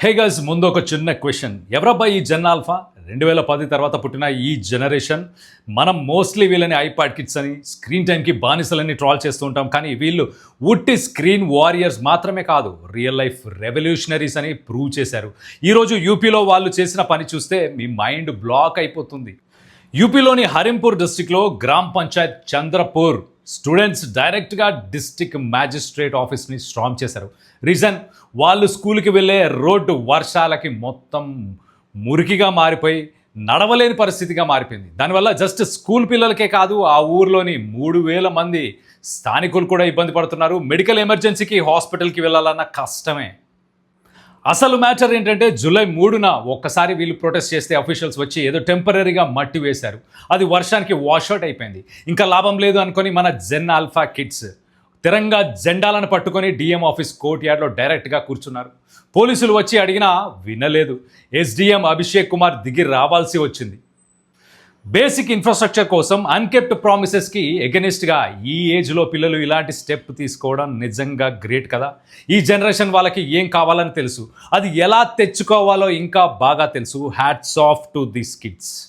Hey guys, ముందు ఒక చిన్న క్వశ్చన్. ఎవరబ్బా ఈ జెన్ ఆల్ఫా? 2010 తర్వాత పుట్టిన ఈ జనరేషన్. మనం మోస్ట్లీ వీళ్ళని ఐపాడ్ కిడ్స్ అని, స్క్రీన్ టైంకి బానిసలని ట్రాల్ చేస్తూ ఉంటాం. కానీ వీళ్ళు ఉట్టి స్క్రీన్ వారియర్స్ మాత్రమే కాదు, రియల్ లైఫ్ రెవల్యూషనరీస్ అని ప్రూవ్ చేశారు. ఈరోజు యూపీలో వాళ్ళు చేసిన పని చూస్తే మీ మైండ్ బ్లాక్ అయిపోతుంది. యూపీలోని హరింపూర్ డిస్టిక్లో గ్రామ్ పంచాయత్ చంద్రపూర్ స్టూడెంట్స్ డైరెక్ట్గా డిస్టిక్ మ్యాజిస్ట్రేట్ ఆఫీస్ని స్ట్రాంగ్ చేశారు. రీజన్, వాళ్ళు స్కూల్కి వెళ్ళే రోడ్డు వర్షాలకి మొత్తం మురికిగా మారిపోయి నడవలేని పరిస్థితిగా మారిపోయింది. దానివల్ల జస్ట్ స్కూల్ పిల్లలకే కాదు, ఆ ఊర్లోని 3,000 మంది స్థానికులు కూడా ఇబ్బంది పడుతున్నారు. మెడికల్ ఎమర్జెన్సీకి హాస్పిటల్కి వెళ్ళాలన్న కష్టమే. అసలు మ్యాటర్ ఏంటంటే, జూలై 3న ఒక్కసారి వీళ్ళు ప్రొటెస్ట్ చేస్తే అఫీషియల్స్ వచ్చి ఏదో టెంపరీగా మట్టి వేశారు. అది వర్షానికి వాష్అవుట్ అయిపోయింది. ఇంకా లాభం లేదు అనుకొని మన జెన్ ఆల్ఫా కిడ్స్ తిరంగా జెండాలను పట్టుకొని డిఎం ఆఫీస్ కోర్ట్ యార్డ్లో డైరెక్ట్గా కూర్చున్నారు. పోలీసులు వచ్చి అడిగినా వినలేదు. ఎస్డిఎం అభిషేక్ కుమార్ దిగి రావాల్సి వచ్చింది. బేసిక్ ఇన్ఫ్రాస్ట్రక్చర్ కోసం అన్కెప్ట్ ప్రామిసెస్కి ఎగెనిస్ట్గా ఈ ఏజ్లో పిల్లలు ఇలాంటి స్టెప్ తీసుకోవడం నిజంగా గ్రేట్ కదా. ఈ జనరేషన్ వాళ్ళకి ఏం కావాలని తెలుసు, అది ఎలా తెచ్చుకోవాలో ఇంకా బాగా తెలుసు. Hats off to this kids.